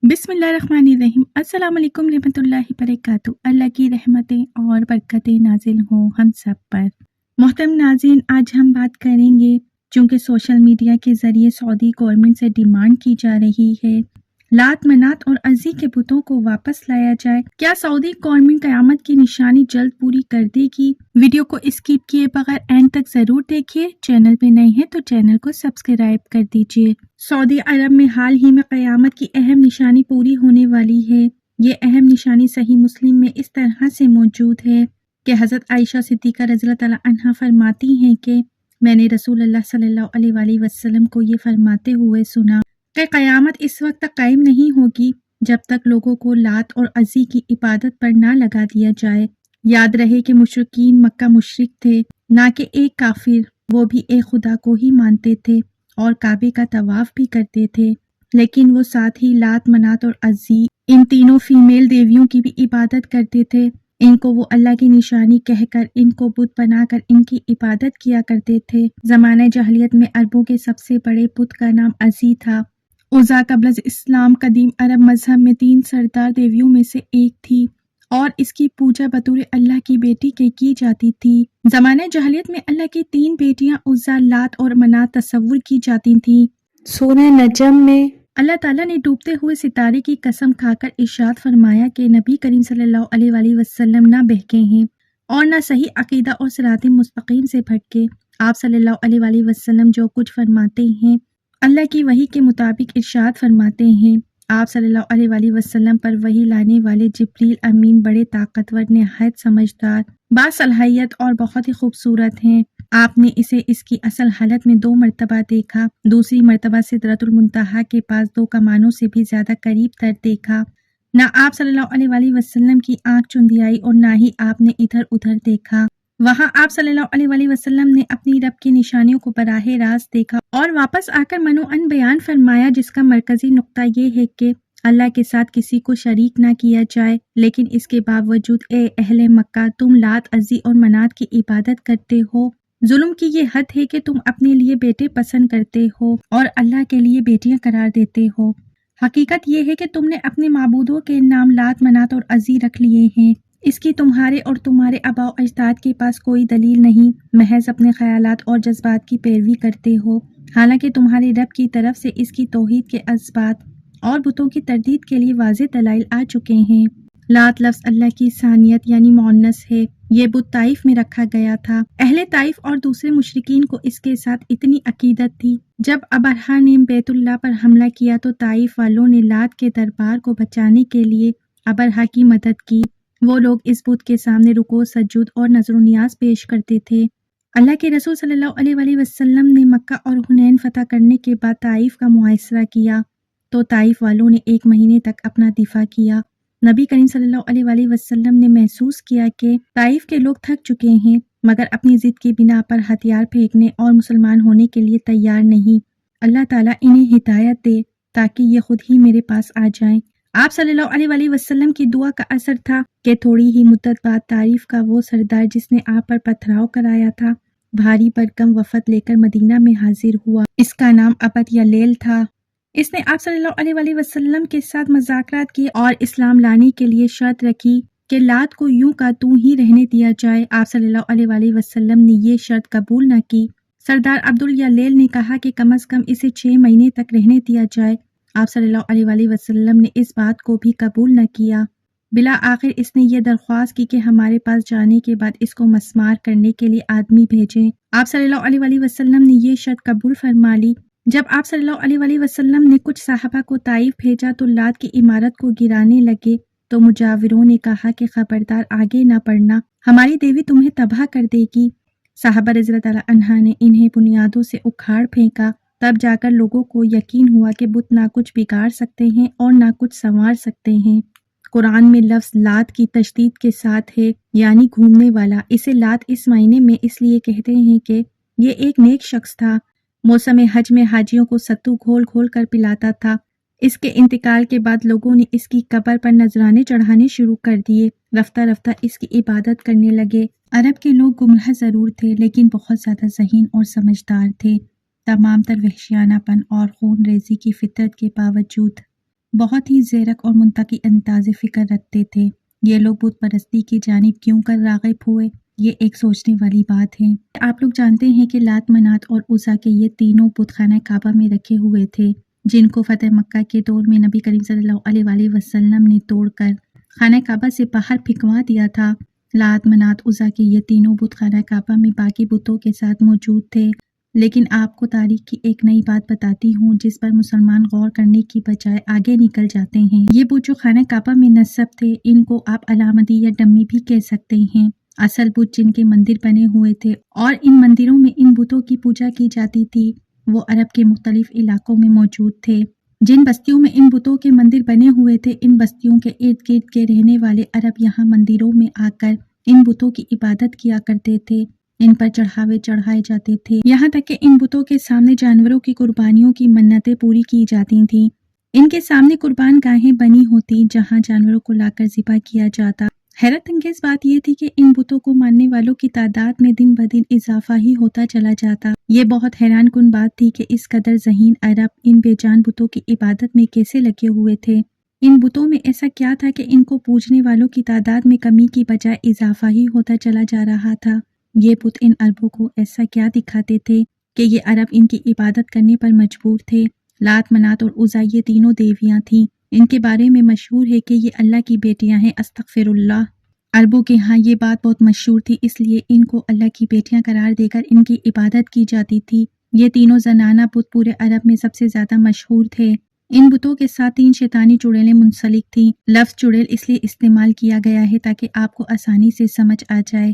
بسم اللہ الرحمن الرحیم۔ السلام علیکم رحمۃ اللہ وبرکاتہ۔ اللہ کی رحمتیں اور برکتیں نازل ہوں ہم سب پر۔ محترم ناظرین، آج ہم بات کریں گے چونکہ سوشل میڈیا کے ذریعے سعودی گورنمنٹ سے ڈیمانڈ کی جا رہی ہے لات منات اور عزی کے بتوں کو واپس لایا جائے، کیا سعودی گورنمنٹ قیامت کی نشانی جلد پوری کر دے گی؟ ویڈیو کو اسکپ کیے بغیر اینڈ تک ضرور دیکھیے۔ چینل پہ نئے ہیں تو چینل کو سبسکرائب کر دیجیے۔ سعودی عرب میں حال ہی میں قیامت کی اہم نشانی پوری ہونے والی ہے۔ یہ اہم نشانی صحیح مسلم میں اس طرح سے موجود ہے کہ حضرت عائشہ صدیقہ رضی اللہ تعالیٰ عنہا فرماتی ہیں کہ میں نے رسول اللہ صلی اللہ علیہ وآلہ وسلم کو یہ فرماتے ہوئے سنا کہ قیامت اس وقت تک قائم نہیں ہوگی جب تک لوگوں کو لات اور عزی کی عبادت پر نہ لگا دیا جائے۔ یاد رہے کہ مشرکین مکہ مشرک تھے، نہ کہ ایک کافر، وہ بھی ایک خدا کو ہی مانتے تھے اور کعبے کا طواف بھی کرتے تھے، لیکن وہ ساتھ ہی لات منات اور عزی ان تینوں فیمیل دیویوں کی بھی عبادت کرتے تھے۔ ان کو وہ اللہ کی نشانی کہہ کر ان کو بت بنا کر ان کی عبادت کیا کرتے تھے۔ زمانہ جاہلیت میں عربوں کے سب سے بڑے بت کا نام عزی تھا۔ عزا قبل از اسلام قدیم عرب مذہب میں 3 سردار دیویوں میں سے ایک تھی اور اس کی پوجا بطور اللہ کی بیٹی کے کی جاتی تھی۔ زمانہ جاہلیت میں اللہ کی 3 بیٹیاں عزا، لات اور منات تصور کی جاتی تھیں۔ سورہ نجم میں اللہ تعالیٰ نے ڈوبتے ہوئے ستارے کی قسم کھا کر ارشاد فرمایا کہ نبی کریم صلی اللہ علیہ وآلہ وسلم نہ بہکے ہیں اور نہ صحیح عقیدہ اور صراط مستقیم سے بھٹکے۔ آپ صلی اللہ علیہ وآلہ وسلم جو کچھ فرماتے ہیں اللہ کی وحی کے مطابق ارشاد فرماتے ہیں۔ آپ صلی اللہ علیہ وآلہ وسلم پر وحی لانے والے جبریل امین بڑے طاقتور، نہایت سمجھدار، باصلاحیت اور بہت ہی خوبصورت ہیں۔ آپ نے اسے اس کی اصل حالت میں 2 مرتبہ دیکھا، دوسری مرتبہ سدرۃ المنتہا کے پاس 2 کمانوں سے بھی زیادہ قریب تر دیکھا۔ نہ آپ صلی اللہ علیہ وآلہ وسلم کی آنکھ چندیائی اور نہ ہی آپ نے ادھر ادھر دیکھا۔ وہاں آپ صلی اللہ علیہ وآلہ وسلم نے اپنی رب کی نشانیوں کو براہ راست دیکھا اور واپس آ کر منوعن بیان فرمایا، جس کا مرکزی نقطہ یہ ہے کہ اللہ کے ساتھ کسی کو شریک نہ کیا جائے، لیکن اس کے باوجود اے اہل مکہ، تم لات، عزی اور منات کی عبادت کرتے ہو۔ ظلم کی یہ حد ہے کہ تم اپنے لیے بیٹے پسند کرتے ہو اور اللہ کے لیے بیٹیاں قرار دیتے ہو۔ حقیقت یہ ہے کہ تم نے اپنے معبودوں کے نام لات، منات اور عزی رکھ لیے ہیں۔ اس کی تمہارے اور تمہارے آباء و اجداد کے پاس کوئی دلیل نہیں، محض اپنے خیالات اور جذبات کی پیروی کرتے ہو، حالانکہ تمہارے رب کی طرف سے اس کی توحید کے اثبات اور بتوں کی تردید کے لیے واضح دلائل آ چکے ہیں۔ لات لفظ اللہ کی ثانیت یعنی مؤنث ہے۔ یہ بت طائف میں رکھا گیا تھا۔ اہل طائف اور دوسرے مشرکین کو اس کے ساتھ اتنی عقیدت تھی، جب ابرہہ نے بیت اللہ پر حملہ کیا تو طائف والوں نے لات کے دربار کو بچانے کے لیے ابرہہ کی مدد کی۔ وہ لوگ اس بت کے سامنے رکوع، سجود اور نذر و نیاز پیش کرتے تھے۔ اللہ کے رسول صلی اللہ علیہ وآلہ وسلم نے مکہ اور حنین فتح کرنے کے بعد طائف کا محاصرہ کیا تو طائف والوں نے 1 مہینے تک اپنا دفاع کیا۔ نبی کریم صلی اللہ علیہ وآلہ وسلم نے محسوس کیا کہ طائف کے لوگ تھک چکے ہیں، مگر اپنی ضد کی بنا پر ہتھیار پھینکنے اور مسلمان ہونے کے لیے تیار نہیں۔ اللہ تعالیٰ انہیں ہدایت دے تاکہ یہ خود ہی میرے پاس آ جائیں۔ آپ صلی اللہ علیہ وآلہ وسلم کی دعا کا اثر تھا کہ تھوڑی ہی مدت بعد طائف کا وہ سردار جس نے آپ پر پتھراؤ کرایا تھا، بھاری بھرکم وفد لے کر مدینہ میں حاضر ہوا۔ اس کا نام ابد یا لیل تھا۔ اس نے آپ صلی اللہ علیہ وآلہ وسلم کے ساتھ مذاکرات کیے اور اسلام لانے کے لیے شرط رکھی کہ لات کو یوں کا توں ہی رہنے دیا جائے۔ آپ صلی اللہ علیہ وآلہ وسلم نے یہ شرط قبول نہ کی۔ سردار عبدالیلیل نے کہا کہ کم از کم اسے 6 مہینے تک رہنے دیا جائے۔ آپ صلی اللہ علیہ وآلہ وسلم نے اس بات کو بھی قبول نہ کیا۔ بالآخر اس نے یہ درخواست کی کہ ہمارے پاس جانے کے بعد اس کو مسمار کرنے کے لیے آدمی بھیجیں۔ آپ صلی اللہ علیہ وآلہ وسلم نے یہ شرط قبول فرما لی۔ جب آپ صلی اللہ علیہ وآلہ وسلم نے کچھ صحابہ کو طائف بھیجا تو لات کی عمارت کو گرانے لگے تو مجاوروں نے کہا کہ خبردار آگے نہ بڑھنا، ہماری دیوی تمہیں تباہ کر دے گی۔ صحابہ رضی اللہ تعالیٰ عنہ نے انہیں بنیادوں سے اکھاڑ پھینکا، تب جا کر لوگوں کو یقین ہوا کہ بت نہ کچھ بگاڑ سکتے ہیں اور نہ کچھ سنوار سکتے ہیں۔ قرآن میں لفظ لات کی تشدید کے ساتھ ہے، یعنی گھومنے والا۔ اسے لات اس معنی میں اس لیے کہتے ہیں کہ یہ ایک نیک شخص تھا، موسم حج میں حاجیوں کو ستو گھول گھول کر پلاتا تھا۔ اس کے انتقال کے بعد لوگوں نے اس کی قبر پر نذرانے چڑھانے شروع کر دیے، رفتہ رفتہ اس کی عبادت کرنے لگے۔ عرب کے لوگ گمراہ ضرور تھے لیکن بہت زیادہ ذہین اور سمجھدار تھے۔ تمام تر وحشیانہ پن اور خون ریزی کی فطرت کے باوجود بہت ہی زیرک اور منطقی انداز فکر رکھتے تھے۔ یہ لوگ بت پرستی کی جانب کیوں کر راغب ہوئے، یہ ایک سوچنے والی بات ہے۔ آپ لوگ جانتے ہیں کہ لات، منات اور عزا کے یہ تینوں بت خانہ کعبہ میں رکھے ہوئے تھے، جن کو فتح مکہ کے دور میں نبی کریم صلی اللہ علیہ وآلہ وسلم نے توڑ کر خانہ کعبہ سے باہر پھینکوا دیا تھا۔ لات، منات، عزا کے یہ تینوں بت خانہ کعبہ میں باقی بتوں کے ساتھ موجود تھے، لیکن آپ کو تاریخ کی ایک نئی بات بتاتی ہوں جس پر مسلمان غور کرنے کی بجائے آگے نکل جاتے ہیں۔ یہ بت جو خانہ کعبہ میں نصب تھے، ان کو آپ علامتی یا ڈمی بھی کہہ سکتے ہیں۔ اصل بت جن کے مندر بنے ہوئے تھے اور ان مندروں میں ان بتوں کی پوجا کی جاتی تھی، وہ عرب کے مختلف علاقوں میں موجود تھے۔ جن بستیوں میں ان بتوں کے مندر بنے ہوئے تھے، ان بستیوں کے ارد گرد کے رہنے والے عرب یہاں مندروں میں آ کر ان بتوں کی عبادت کیا کرتے تھے، ان پر چڑھاوے چڑھائے جاتے تھے، یہاں تک کہ ان بتوں کے سامنے جانوروں کی قربانیوں کی منتیں پوری کی جاتی تھیں۔ ان کے سامنے قربان گاہیں بنی ہوتی جہاں جانوروں کو لا کر ذبح کیا جاتا۔ حیرت انگیز بات یہ تھی کہ ان بتوں کو ماننے والوں کی تعداد میں دن بدن اضافہ ہی ہوتا چلا جاتا۔ یہ بہت حیران کن بات تھی کہ اس قدر ذہین عرب ان بے جان بتوں کی عبادت میں کیسے لگے ہوئے تھے۔ ان بتوں میں ایسا کیا تھا کہ ان کو پوجنے والوں کی تعداد میں کمی کی بجائے اضافہ ہی ہوتا چلا جا رہا تھا؟ یہ بت ان عربوں کو ایسا کیا دکھاتے تھے کہ یہ عرب ان کی عبادت کرنے پر مجبور تھے؟ لات، منات اور عزا یہ تینوں دیویاں تھیں۔ ان کے بارے میں مشہور ہے کہ یہ اللہ کی بیٹیاں ہیں، استغفر اللہ۔ عربوں کے ہاں یہ بات بہت مشہور تھی، اس لیے ان کو اللہ کی بیٹیاں قرار دے کر ان کی عبادت کی جاتی تھی۔ یہ تینوں زنانہ بت پورے عرب میں سب سے زیادہ مشہور تھے۔ ان بتوں کے ساتھ 3 شیطانی چڑیلیں منسلک تھیں۔ لفظ چڑیل اس لیے استعمال کیا گیا ہے تاکہ آپ کو آسانی سے سمجھ آ جائے۔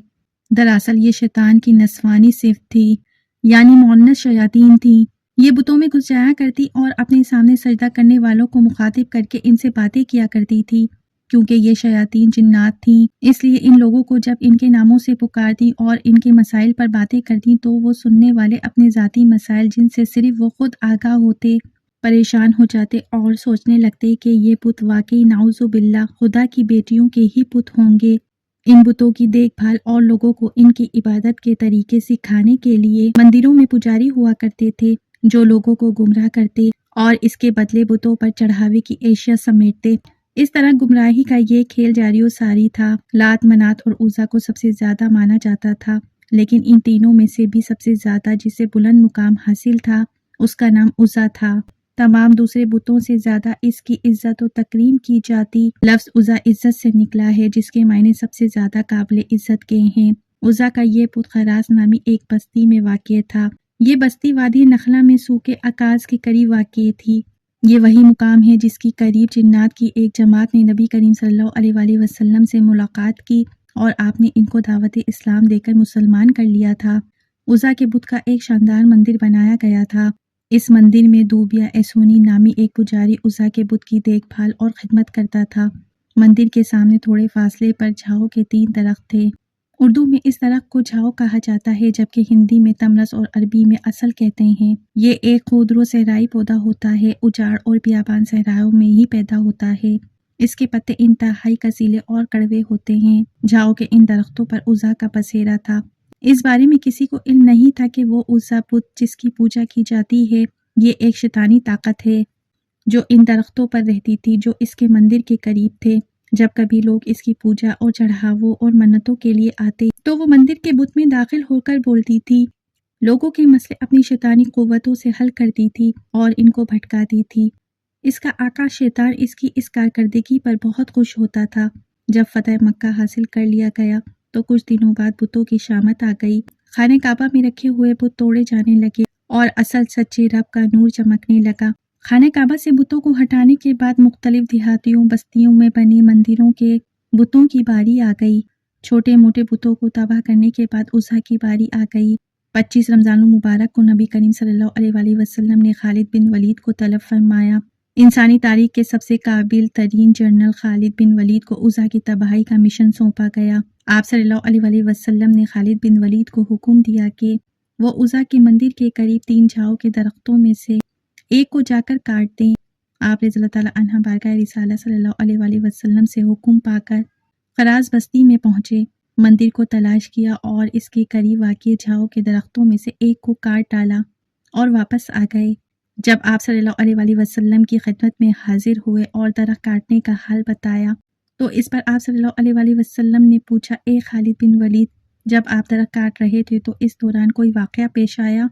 دراصل یہ شیطان کی نسوانی صفت تھی، یعنی مؤنث شیاطین تھیں۔ یہ بتوں میں گھس جایا کرتی اور اپنے سامنے سجدہ کرنے والوں کو مخاطب کر کے ان سے باتیں کیا کرتی تھی۔ کیونکہ یہ شیاطین جنات تھیں، اس لیے ان لوگوں کو جب ان کے ناموں سے پکارتی اور ان کے مسائل پر باتیں کرتی تو وہ سننے والے اپنے ذاتی مسائل جن سے صرف وہ خود آگاہ ہوتے، پریشان ہو جاتے اور سوچنے لگتے کہ یہ بت واقعی نعوذ باللہ خدا کی بیٹیوں کے ہی بت ہوں گے۔ ان بتوں کی دیکھ بھال اور لوگوں کو ان کی عبادت کے طریقے سکھانے کے لیے مندروں میں پجاری ہوا کرتے تھے جو لوگوں کو گمراہ کرتے اور اس کے بدلے بتوں پر چڑھاوے کی اشیاء سمیٹتے۔ اس طرح گمراہی کا یہ کھیل جاری و ساری تھا۔ لات، منات اور عزا کو سب سے زیادہ مانا جاتا تھا، لیکن ان تینوں میں سے بھی سب سے زیادہ جسے بلند مقام حاصل تھا اس کا نام عزا تھا۔ تمام دوسرے بتوں سے زیادہ اس کی عزت و تکریم کی جاتی۔ لفظ عزا عزت سے نکلا ہے، جس کے معنی سب سے زیادہ قابل عزت کے ہیں۔ عزا کا یہ بت خراس نامی ایک بستی میں واقع تھا۔ یہ بستی وادی نخلا میں سوکھے اکاز کے قریب واقع تھی۔ یہ وہی مقام ہے جس کی قریب جنات کی ایک جماعت نے نبی کریم صلی اللہ علیہ وآلہ وسلم سے ملاقات کی اور آپ نے ان کو دعوت اسلام دے کر مسلمان کر لیا تھا۔ عزا کے بت کا ایک شاندار مندر بنایا گیا تھا۔ اس مندر میں دوبیا ایسونی نامی ایک پجاری عزا کے بت کی دیکھ بھال اور خدمت کرتا تھا۔ مندر کے سامنے تھوڑے فاصلے پر جھاؤ کے 3 درخت تھے۔ اردو میں اس درخت کو جھاؤ کہا جاتا ہے، جبکہ ہندی میں تمرس اور عربی میں اصل کہتے ہیں۔ یہ ایک خودرو صحرائی پودا ہوتا ہے، اجاڑ اور بیابان صحراؤں میں ہی پیدا ہوتا ہے۔ اس کے پتے انتہائی کسیلے اور کڑوے ہوتے ہیں۔ جھاؤ کے ان درختوں پر عزا کا بسیرا تھا۔ اس بارے میں کسی کو علم نہیں تھا کہ وہ عزا بت جس کی پوجا کی جاتی ہے یہ ایک شیطانی طاقت ہے جو ان درختوں پر رہتی تھی جو اس کے مندر کے قریب تھے۔ جب کبھی لوگ اس کی پوجا اور چڑھاووں اور منتوں کے لیے آتے تو وہ مندر کے بت میں داخل ہو کر بولتی تھی، لوگوں کے مسئلے اپنی شیطانی قوتوں سے حل کرتی تھی اور ان کو بھٹکاتی تھی۔ اس کا آقا شیطان اس کی اس کارکردگی پر بہت خوش ہوتا تھا۔ جب فتح مکہ حاصل کر لیا گیا تو کچھ دنوں بعد بتوں کی شامت آ گئی۔ خانہ کعبہ میں رکھے ہوئے بت توڑے جانے لگے اور اصل سچے رب کا نور چمکنے لگا۔ خانہ کعبہ سے بتوں کو ہٹانے کے بعد مختلف دیہاتیوں بستیوں میں بنے مندروں کے بتوں کی باری آ گئی۔ چھوٹے موٹے بتوں کو تباہ کرنے کے بعد عزا کی باری آ گئی۔ 25 رمضان المبارک کو نبی کریم صلی اللہ علیہ وآلہ وسلم نے خالد بن ولید کو طلب فرمایا۔ انسانی تاریخ کے سب سے قابل ترین جنرل خالد بن ولید کو عزا کی تباہی کا مشن سونپا گیا۔ آپ صلی اللہ علیہ وآلہ وسلم نے خالد بن ولید کو حکم دیا کہ وہ عزا کے مندر کے قریب 3 جھاؤ کے درختوں میں سے ایک کو جا کر کاٹ دیں۔ آپ رضی اللہ تعالیٰ عنہ بارگاہ رسالہ صلی اللہ علیہ وآلہ وسلم سے حکم پا کر خراز بستی میں پہنچے، مندر کو تلاش کیا اور اس کے قریب واقع جھاؤ کے درختوں میں سے ایک کو کاٹ ڈالا اور واپس آ گئے۔ جب آپ صلی اللہ علیہ وسلم کی خدمت میں حاضر ہوئے اور درخت کاٹنے کا حل بتایا تو اس پر آپ صلی اللہ علیہ وسلم نے پوچھا، اے خالد بن ولید، جب آپ درخت کاٹ رہے تھے تو اس دوران کوئی واقعہ پیش آیا؟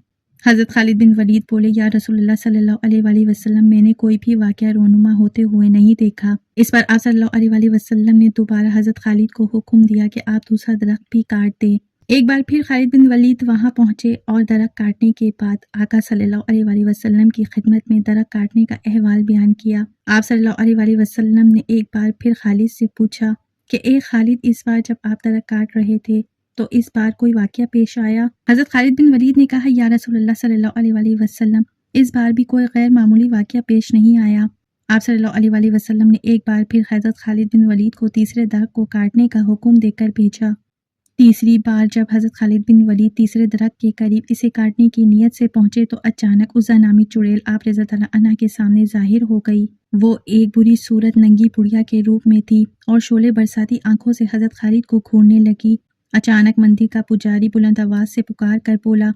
حضرت خالد بن ولید بولے، یا رسول اللہ صلی اللہ علیہ وسلم، میں نے کوئی بھی واقعہ رونما ہوتے ہوئے نہیں دیکھا۔ اس پر آپ صلی اللہ علیہ وسلم نے دوبارہ حضرت خالد کو حکم دیا کہ آپ دوسرا درخت بھی کاٹ دیں۔ ایک بار پھر خالد بن ولید وہاں پہنچے اور درخت کاٹنے کے بعد آقا صلی اللہ علیہ وسلم کی خدمت میں درخت کاٹنے کا احوال بیان کیا۔ آپ صلی اللہ علیہ وسلم نے ایک بار پھر خالد سے پوچھا کہ اے خالد، اس بار جب آپ درخت کاٹ رہے تھے تو اس بار کوئی واقعہ پیش آیا؟ حضرت خالد بن ولید نے کہا، یا رسول اللہ صلی اللہ علیہ وسلم، اس بار بھی کوئی غیر معمولی واقعہ پیش نہیں آیا۔ آپ صلی اللہ علیہ وسلم نے ایک بار پھر حضرت خالد بن ولید کو تیسرے درخت کو کاٹنے کا حکم دے کر بھیجا۔ تیسری بار جب حضرت خالد بن ولید تیسرے درخت کے قریب اسے کاٹنے کی نیت سے پہنچے تو اچانک عزا نامی چڑیل آپ رضی اللہ عنہ کے سامنے ظاہر ہو گئی۔ وہ ایک بری صورت ننگی بڑھیا کے روپ میں تھی اور شعلے برساتی آنکھوں سے حضرت خالد کو گھورنے لگی۔ اچانک مندر کا پجاری بلند آواز سے پکار کر بولا،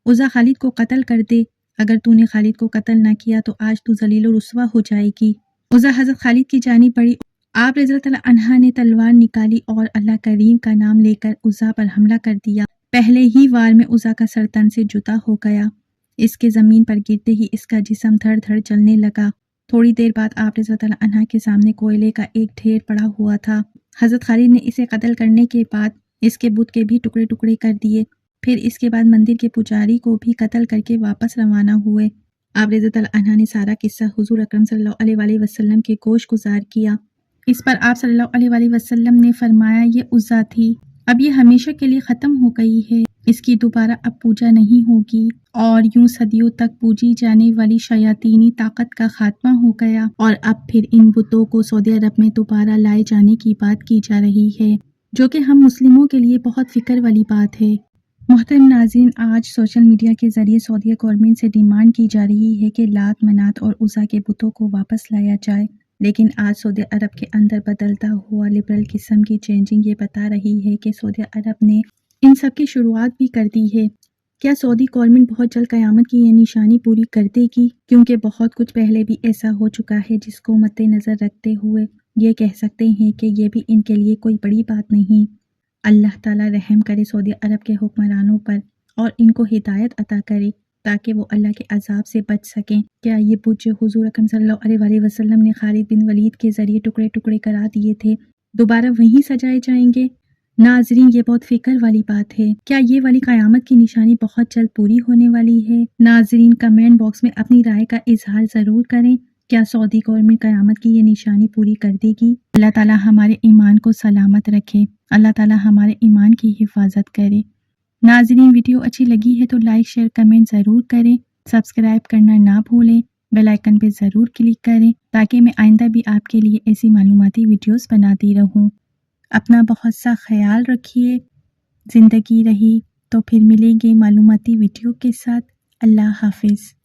عزا خالد کو قتل کر دے، اگر تو نے خالد کو قتل نہ کیا تو آج تو ذلیل و رسوا ہو جائے گی۔ عزا حضرت خالد کی جانب بڑھی، آپ رضی اللہ عنہ نے تلوار نکالی اور اللہ کریم کا نام لے کر عزا پر حملہ کر دیا۔ پہلے ہی وار میں عزا کا سر تن سے جدا ہو گیا۔ اس کے زمین پر گرتے ہی اس کا جسم دھڑ دھڑ چلنے لگا۔ تھوڑی دیر بعد آپ رضی اللہ عنہ کے سامنے کوئلے کا ایک ڈھیر پڑا ہوا تھا۔ حضرت خالد نے اسے قتل کرنے کے بعد اس کے بت کے بھی ٹکڑے ٹکڑے کر دیے، پھر اس کے بعد مندر کے پجاری کو بھی قتل کر کے واپس روانہ ہوئے۔ آپ رضی اللہ عنہ نے سارا قصہ حضور اکرم صلی اللہ علیہ وسلم کے گوش گزار کیا۔ اس پر آپ صلی اللہ علیہ وسلم نے فرمایا، یہ عزا تھی، اب یہ ہمیشہ کے لیے ختم ہو گئی ہے، اس کی دوبارہ اب پوجا نہیں ہوگی، اور یوں صدیوں تک پوجی جانے والی شیاطینی طاقت کا خاتمہ ہو گیا، اور اب پھر ان بتوں کو سعودی عرب میں دوبارہ لائے جانے کی بات کی جا رہی ہے، جو کہ ہم مسلموں کے لیے بہت فکر والی بات ہے۔ محترم ناظرین، آج سوشل میڈیا کے ذریعے سعودیہ گورنمنٹ سے ڈیمانڈ کی جا رہی ہے کہ لات، منات اور عزا کے بتوں کو واپس لایا جائے، لیکن آج سعودی عرب کے اندر بدلتا ہوا لبرل قسم کی چینجنگ یہ بتا رہی ہے کہ سعودی عرب نے ان سب کی شروعات بھی کر دی ہے۔ کیا سعودی گورنمنٹ بہت جلد قیامت کی یہ نشانی پوری کر دے گی؟ کیونکہ بہت کچھ پہلے بھی ایسا ہو چکا ہے جس کو مد نظر رکھتے ہوئے یہ کہہ سکتے ہیں کہ یہ بھی ان کے لیے کوئی بڑی بات نہیں۔ اللہ تعالیٰ رحم کرے سعودی عرب کے حکمرانوں پر اور ان کو ہدایت عطا کرے تاکہ وہ اللہ کے عذاب سے بچ سکیں۔ کیا یہ بت جو حضور اکرم صلی اللہ علیہ وسلم نے خالد بن ولید کے ذریعے ٹکڑے ٹکڑے کرا دیے تھے دوبارہ وہیں سجائے جائیں گے؟ ناظرین، یہ بہت فکر والی بات ہے۔ کیا یہ والی قیامت کی نشانی بہت جلد پوری ہونے والی ہے؟ ناظرین، کمنٹ باکس میں اپنی رائے کا اظہار ضرور کریں۔ کیا سعودی گورنمنٹ قیامت کی یہ نشانی پوری کر دے گی؟ اللہ تعالیٰ ہمارے ایمان کو سلامت رکھے، اللہ تعالیٰ ہمارے ایمان کی حفاظت کرے۔ ناظرین، ویڈیو اچھی لگی ہے تو لائک، شیئر، کمنٹ ضرور کریں، سبسکرائب کرنا نہ بھولیں، بیل آئیکن پہ ضرور کلک کریں تاکہ میں آئندہ بھی آپ کے لیے ایسی معلوماتی ویڈیوز بناتی رہوں۔ اپنا بہت سا خیال رکھیے۔ زندگی رہی تو پھر ملیں گے معلوماتی ویڈیو کے ساتھ۔ اللہ حافظ۔